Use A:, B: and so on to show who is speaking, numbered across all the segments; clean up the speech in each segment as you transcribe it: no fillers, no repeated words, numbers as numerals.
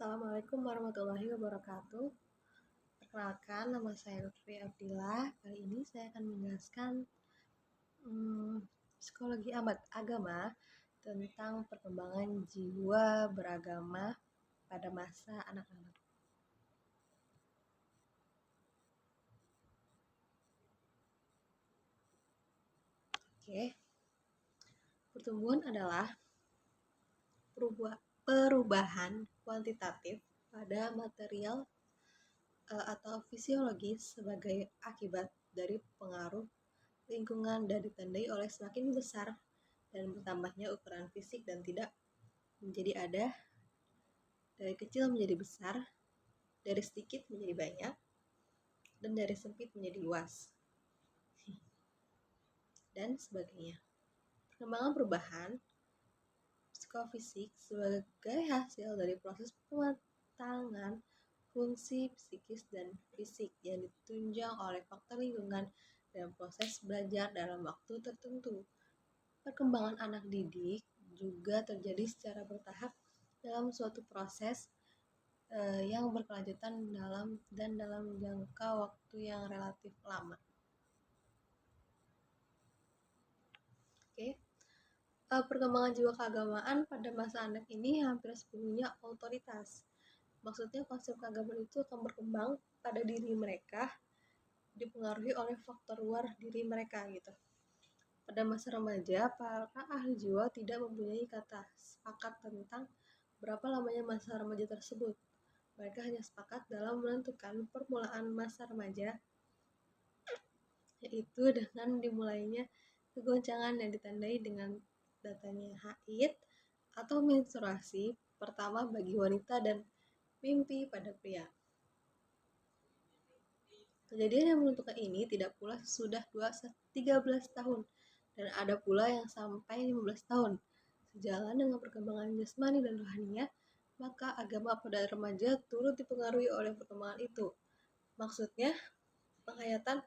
A: Assalamualaikum warahmatullahi wabarakatuh. Perkenalkan, nama saya Lutfi Abdillah. Kali ini saya akan menjelaskan psikologi agama tentang perkembangan jiwa beragama pada masa anak-anak. Oke, pertumbuhan adalah perubahan kuantitatif pada material atau fisiologis sebagai akibat dari pengaruh lingkungan dan ditandai oleh semakin besar dan bertambahnya ukuran fisik dan tidak menjadi ada, dari kecil menjadi besar, dari sedikit menjadi banyak, dan dari sempit menjadi luas, dan sebagainya. Perkembangan perubahan psikofisik sebagai hasil dari proses pematangan fungsi psikis dan fisik yang ditunjang oleh faktor lingkungan dan proses belajar dalam waktu tertentu. Perkembangan anak didik juga terjadi secara bertahap dalam suatu proses yang berkelanjutan dalam jangka waktu yang relatif lama. Oke. Perkembangan jiwa keagamaan pada masa anak ini hampir sepenuhnya otoritas. Maksudnya konsep keagamaan itu akan berkembang pada diri mereka, dipengaruhi oleh faktor luar diri mereka gitu. Pada masa remaja, para ahli jiwa tidak mempunyai kata sepakat tentang berapa lamanya masa remaja tersebut. Mereka hanya sepakat dalam menentukan permulaan masa remaja, yaitu dengan dimulainya kegoncangan yang ditandai dengan datanya haid atau menstruasi pertama bagi wanita dan mimpi pada pria. Kejadian yang menentukan ini tidak pula sudah 13 tahun dan ada pula yang sampai 15 tahun. Sejalan dengan perkembangan jasmani dan rohaninya, maka agama pada remaja turut dipengaruhi oleh perkembangan itu. Maksudnya, penghayatan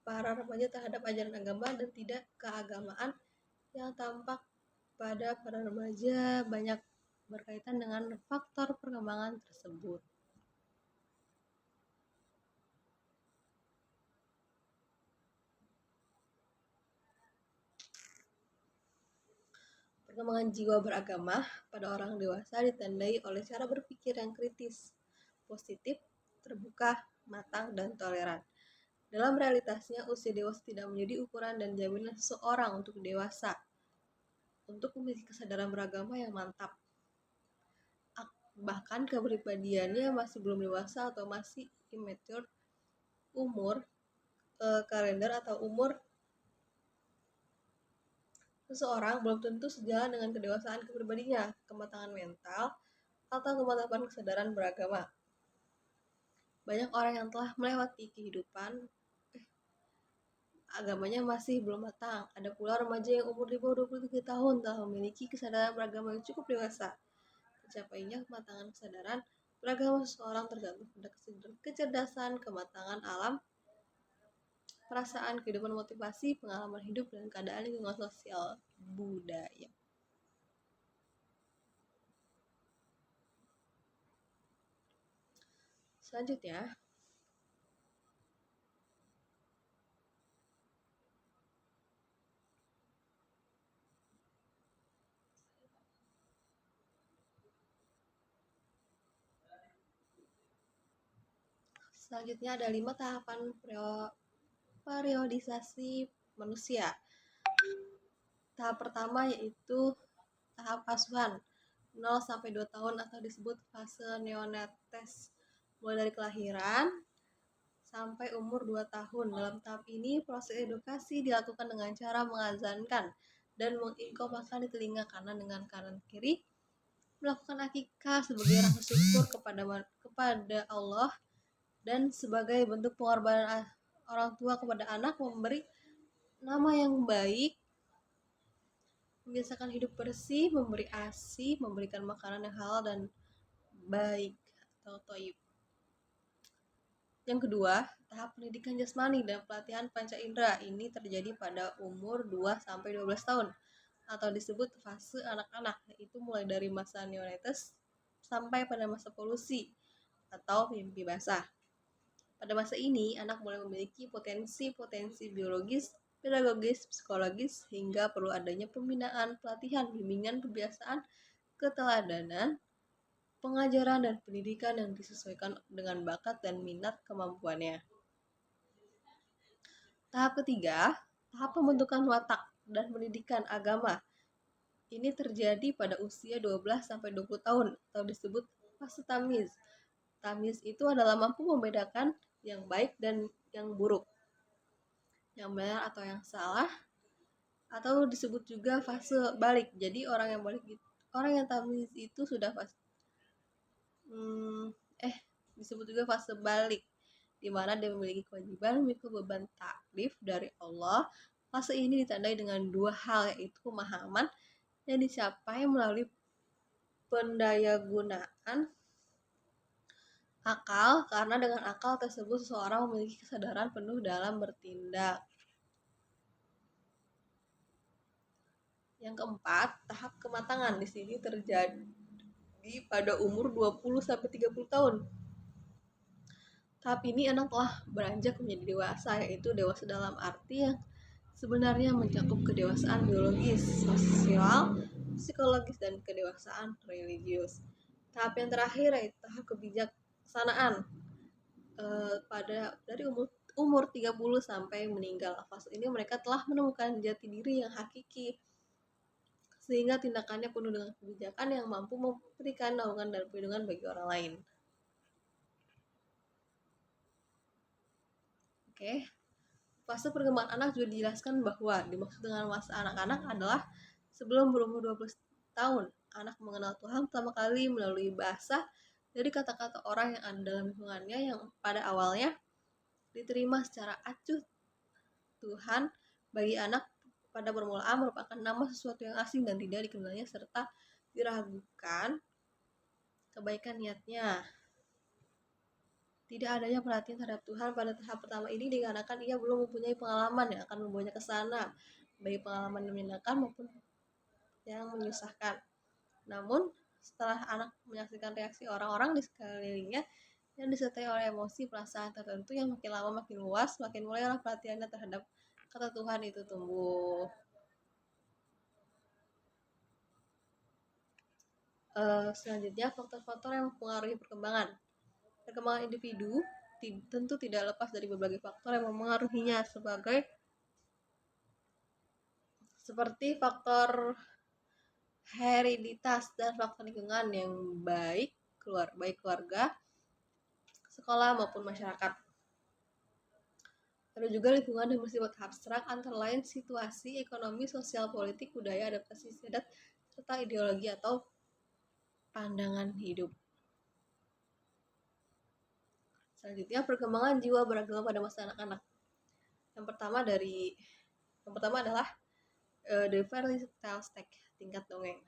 A: para remaja terhadap ajaran agama dan tidak keagamaan yang tampak pada para remaja banyak berkaitan dengan faktor perkembangan tersebut. Perkembangan jiwa beragama pada orang dewasa ditandai oleh cara berpikir yang kritis, positif, terbuka, matang, dan toleran. Dalam realitasnya, usia dewasa tidak menjadi ukuran dan jaminan seseorang untuk dewasa, untuk memiliki kesadaran beragama yang mantap. Bahkan kepribadiannya masih belum dewasa atau masih immature, umur kalender atau umur seseorang belum tentu sejalan dengan kedewasaan kepribadiannya, kematangan mental, atau kemantapan kesadaran beragama. Banyak orang yang telah melewati kehidupan agamanya masih belum matang. Ada pula remaja yang umur di bawah 23 tahun telah memiliki kesadaran beragama yang cukup dewasa. Tercapainya kematangan kesadaran beragama seseorang tergantung pada kecerdasan, kematangan alam, perasaan, kehidupan, motivasi, pengalaman hidup, dan keadaan lingkungan sosial budaya. Selanjutnya, ada 5 tahapan periodisasi manusia. Tahap pertama yaitu tahap asuhan 0 sampai 2 tahun atau disebut fase neonates, mulai dari kelahiran sampai umur 2 tahun. Dalam tahap ini proses edukasi dilakukan dengan cara mengazankan dan mengingkomakan di telinga kanan dengan kanan kiri, melakukan akikah sebagai rasa syukur kepada Allah dan sebagai bentuk pengorbanan orang tua kepada anak, memberi nama yang baik, membiasakan hidup bersih, memberi ASI, memberikan makanan yang halal dan baik atau thayyib. Yang kedua, tahap pendidikan jasmani dan pelatihan panca indera ini terjadi pada umur 2 sampai 12 tahun atau disebut fase anak-anak, yaitu mulai dari masa neonates sampai pada masa polusi atau mimpi basah. Pada masa ini, anak mulai memiliki potensi-potensi biologis, pedagogis, psikologis, hingga perlu adanya pembinaan, pelatihan, bimbingan, kebiasaan, keteladanan, pengajaran, dan pendidikan yang disesuaikan dengan bakat dan minat kemampuannya. Tahap ketiga, tahap pembentukan watak dan pendidikan agama. Ini terjadi pada usia 12-20 tahun atau disebut fase tamyiz. Tamyiz itu adalah mampu membedakan yang baik dan yang buruk, yang benar atau yang salah, atau disebut juga fase balik. Jadi orang yang tamyiz itu sudah disebut juga fase balik, di mana dia memiliki kewajiban memikul beban taklif dari Allah. Fase ini ditandai dengan dua hal, yaitu pemahaman yang dicapai melalui pendayagunaan akal, karena dengan akal tersebut seseorang memiliki kesadaran penuh dalam bertindak. Yang keempat, tahap kematangan di sini terjadi pada umur 20-30 tahun. Tahap ini anak telah beranjak menjadi dewasa, yaitu dewasa dalam arti yang sebenarnya mencakup kedewasaan biologis, sosial, psikologis, dan kedewasaan religius. Tahap yang terakhir yaitu tahap kebijaksanaan dari umur 30 sampai meninggal. Fase ini mereka telah menemukan jati diri yang hakiki, sehingga tindakannya penuh dengan kebijakan yang mampu memberikan naungan dan perlindungan bagi orang lain. Oke. Fase perkembangan anak juga dijelaskan bahwa dimaksud dengan masa anak-anak adalah sebelum berumur 12 tahun. Anak mengenal Tuhan pertama kali melalui bahasa dari kata-kata orang yang ada dalam lingkungannya yang pada awalnya diterima secara acuh. Tuhan bagi anak pada permulaan merupakan nama sesuatu yang asing dan tidak dikenalnya serta diragukan kebaikan niatnya. Tidak adanya perhatian terhadap Tuhan pada tahap pertama ini dikarenakan ia belum mempunyai pengalaman yang akan membawanya ke sana, baik pengalaman yang menyenangkan maupun yang menyusahkan. Namun, setelah anak menyaksikan reaksi orang-orang di sekelilingnya yang disertai oleh emosi perasaan tertentu yang makin lama makin luas, makin mulailah perhatiannya terhadap kata Tuhan itu tumbuh. Selanjutnya, faktor-faktor yang mempengaruhi perkembangan. Perkembangan individu tentu tidak lepas dari berbagai faktor yang memengaruhinya seperti faktor hereditas dan faktor lingkungan yang baik keluarga, sekolah maupun masyarakat. Ada juga lingkungan yang bersifat abstrak, antara lain situasi, ekonomi, sosial, politik, budaya, adaptasi adat, serta ideologi atau pandangan hidup. Selanjutnya, perkembangan jiwa beragama pada masa anak-anak. Yang pertama adalah the fairy tale stage, tingkat dongeng.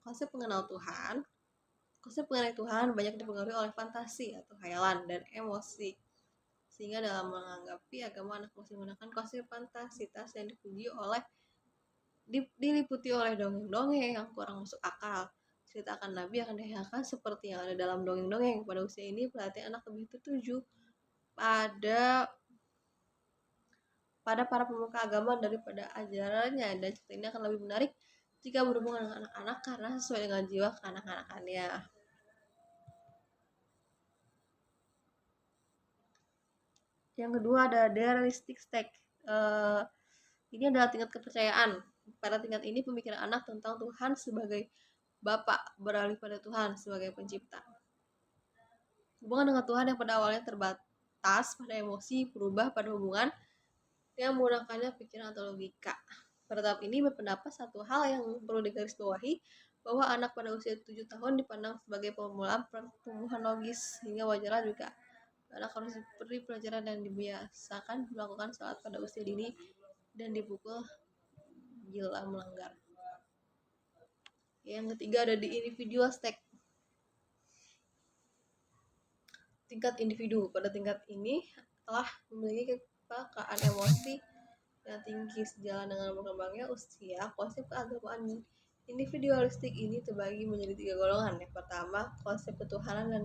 A: Konsep mengenai Tuhan banyak dipengaruhi oleh fantasi atau khayalan dan emosi, sehingga dalam menanggapi agama anak masih menggunakan konsep fantasitas yang diliputi oleh dongeng-dongeng yang kurang masuk akal. Cerita akan Nabi akan dihayakan seperti yang ada dalam dongeng-dongeng. Pada usia ini, perhatian anak lebih tertuju pada para pemuka agama daripada ajarannya, dan cerita ini akan lebih menarik jika berhubungan dengan anak-anak karena sesuai dengan jiwa kekanak-kanakannya. Yang kedua ada the realistic stage. Ini adalah tingkat kepercayaan. Pada tingkat ini, pemikiran anak tentang Tuhan sebagai Bapa beralih pada Tuhan sebagai pencipta. Hubungan dengan Tuhan yang pada awalnya terbatas pada emosi berubah pada hubungan yang menggunakannya pikiran atau logika. Pada tahap ini berpendapat satu hal yang perlu digarisbawahi, bahwa anak pada usia 7 tahun dipandang sebagai permulaan pertumbuhan logis, hingga wajarlah juga anak harus diberi pelajaran dan dibiasakan melakukan sholat pada usia dini dan dipukul bila melanggar. Yang ketiga ada di individual stage, tingkat individu. Pada tingkat ini telah memiliki kepekaan emosi yang tinggi. Sejalan dengan berkembangnya usia, konsep keagamaan Individualistik ini terbagi menjadi 3 golongan. Yang pertama, konsep ketuhanan dan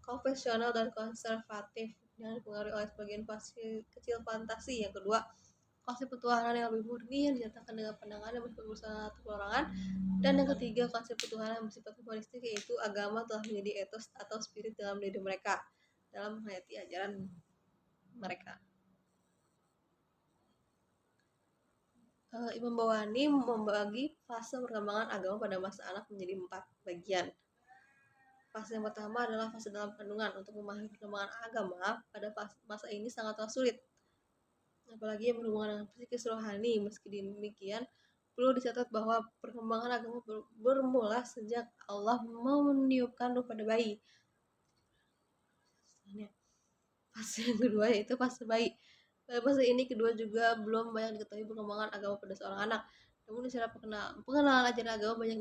A: konvensional dan konservatif yang dipengaruhi oleh sebagian kecil fantasi. Yang kedua, konsep ketuhanan yang lebih murni yang dinyatakan dengan pandangan yang bersifat satu perorangan. Dan yang ketiga, konsep ketuhanan yang bersifat humanistik, yaitu agama telah menjadi etos atau spirit dalam diri mereka dalam menghayati ajaran mereka. Imam Bawani membagi fase perkembangan agama pada masa anak menjadi 4 bagian. Fase yang pertama adalah fase dalam kandungan. Untuk memahami perkembangan agama pada masa ini sangatlah sulit, apalagi yang berhubungan dengan psikis rohani. Meski demikian, perlu dicatat bahwa perkembangan agama bermula sejak Allah meniupkan ruh pada bayi. Fase yang kedua yaitu fase bayi. Pada fase ini kedua juga belum banyak diketahui perkembangan agama pada seorang anak. Namun secara pengenalan ajaran agama banyak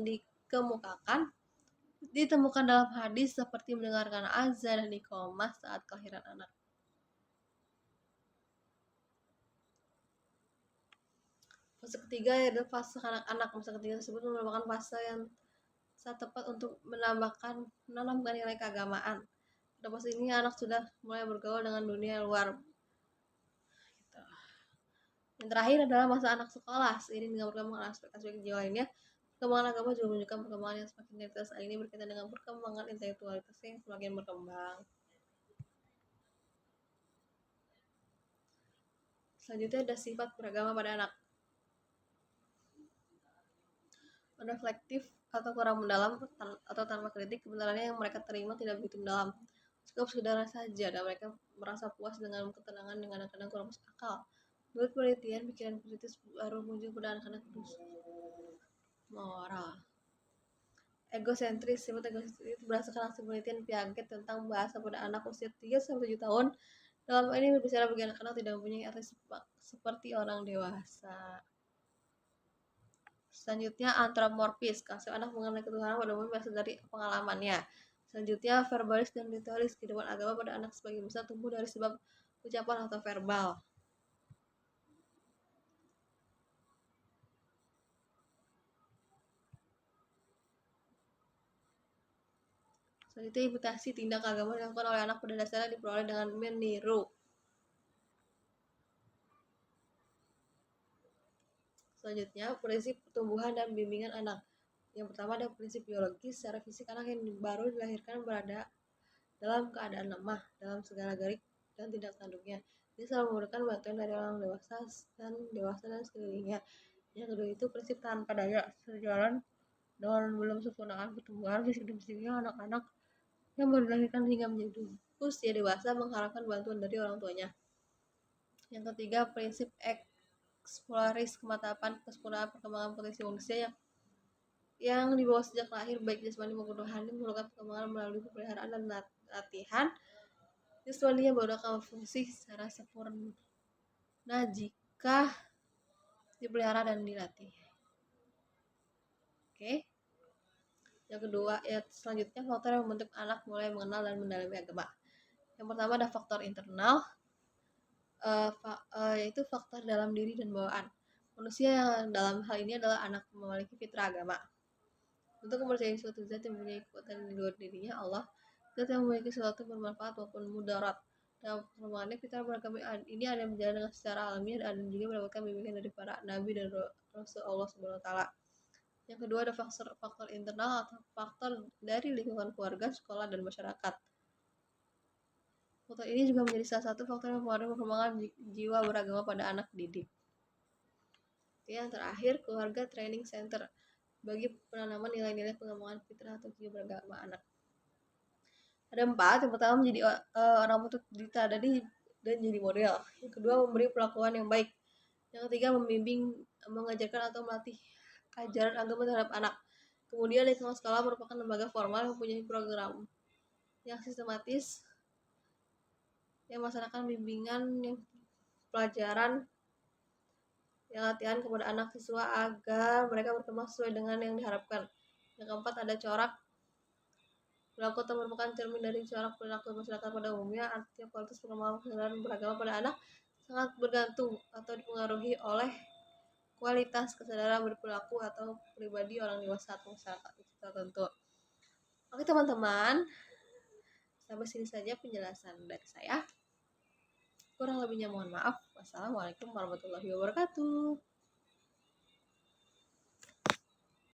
A: ditemukan dalam hadis seperti mendengarkan azan dan iqamah saat kelahiran anak. Fase ketiga adalah fase anak-anak. Fase ketiga tersebut merupakan fase yang sangat tepat untuk menanamkan nilai keagamaan. Pada fase ini anak sudah mulai bergaul dengan dunia luar. Yang terakhir adalah masa anak sekolah. Seiring dengan perkembangan aspek-aspek jiwa lainnya, perkembangan agama juga menunjukkan perkembangan yang semakin detail. Hal ini berkaitan dengan perkembangan intelektualitas yang semakin berkembang. Selanjutnya ada sifat beragama pada anak. Reflektif atau kurang mendalam atau tanpa kritik, kebenarannya yang mereka terima tidak begitu mendalam, cukup sekedar saja, dan mereka merasa puas dengan ketenangan yang kadang-kadang kurang masuk akal. Menurut penelitian, pikiran kritis baru muncul pada anak-anak moral. Egosentris. Sifat egosentris itu berdasarkan hasil penelitian Piaget tentang bahasa pada anak usia 3-7 tahun. Dalam ini berbicara bagi anak-anak tidak mempunyai arti seperti orang dewasa. Selanjutnya antropomorfis. Konsep anak mengenai ketuhanan pada umumnya berasal dari pengalamannya. Selanjutnya verbalis dan ritualis. Kehidupan agama pada anak sebagian besar tumbuh dari sebab ucapan atau verbal. Selanjutnya imitasi. Tindak agama dilakukan oleh anak pada dasarnya diperoleh dengan meniru. Selanjutnya prinsip pertumbuhan dan bimbingan anak. Yang pertama ada prinsip biologis. Secara fisik anak yang baru dilahirkan berada dalam keadaan lemah dalam segala gerak dan tindak tanduknya. Dia selalu memerlukan bantuan dari orang dewasa dan sekelilingnya. Yang kedua itu prinsip tanpa daya. Sejalan dengan belum sempurnaan pertumbuhan fisik dan psikisnya, anak-anak yang baru dilahirkan hingga menjadi usia dewasa mengharapkan bantuan dari orang tuanya. Yang ketiga prinsip eksploris, kematapan kesempurnaan perkembangan potensi manusia yang dibawa sejak lahir, baik jasmani maupun rohani, memerlukan perkembangan melalui pemeliharaan dan latihan. Jasmaninya baru akan berfungsi secara sempurna jika dipelihara dan dilatih. Oke. Yang kedua, selanjutnya faktor yang membentuk anak mulai mengenal dan mendalami agama. Yang pertama ada faktor internal, yaitu faktor dalam diri dan bawaan. Manusia yang dalam hal ini adalah anak memiliki fitrah agama. Untuk mempercayai suatu zat yang mempunyai kekuatan di luar dirinya, Allah, zat yang memiliki sesuatu bermanfaat maupun mudarat. Dalam perkembangannya, fitrah beragama ini ada yang berjalan dengan secara alamiah dan juga mendapatkan bimbingan dari para nabi dan rasul Allah SWT. Yang kedua ada faktor internal atau faktor dari lingkungan keluarga, sekolah, dan masyarakat. Faktor ini juga menjadi salah satu faktor yang mempengaruhi perkembangan jiwa beragama pada anak didik. Yang terakhir, keluarga training center bagi penanaman nilai-nilai pengembangan fitrah atau jiwa beragama anak. Ada 4. Yang pertama menjadi orang patut ditadani dan jadi model. Yang kedua memberi perlakuan yang baik. Yang ketiga membimbing, mengajarkan atau melatih ajaran agama terhadap anak. Kemudian lingkungan sekolah merupakan lembaga formal yang mempunyai program yang sistematis yang melaksanakan bimbingan yang pelajaran yang latihan kepada anak siswa agar mereka berkembang sesuai dengan yang diharapkan. Yang keempat ada corak. Perilaku atau merupakan cermin dari corak perilaku masyarakat pada umumnya. Artinya kualitas perkembangan kesadaran beragama pada anak sangat bergantung atau dipengaruhi oleh kualitas kesadaran berperilaku atau pribadi orang dewasa atau masyarakat tertentu. Oke teman-teman, sampai sini saja penjelasan dari saya. Kurang lebihnya mohon maaf. Wassalamualaikum warahmatullahi wabarakatuh.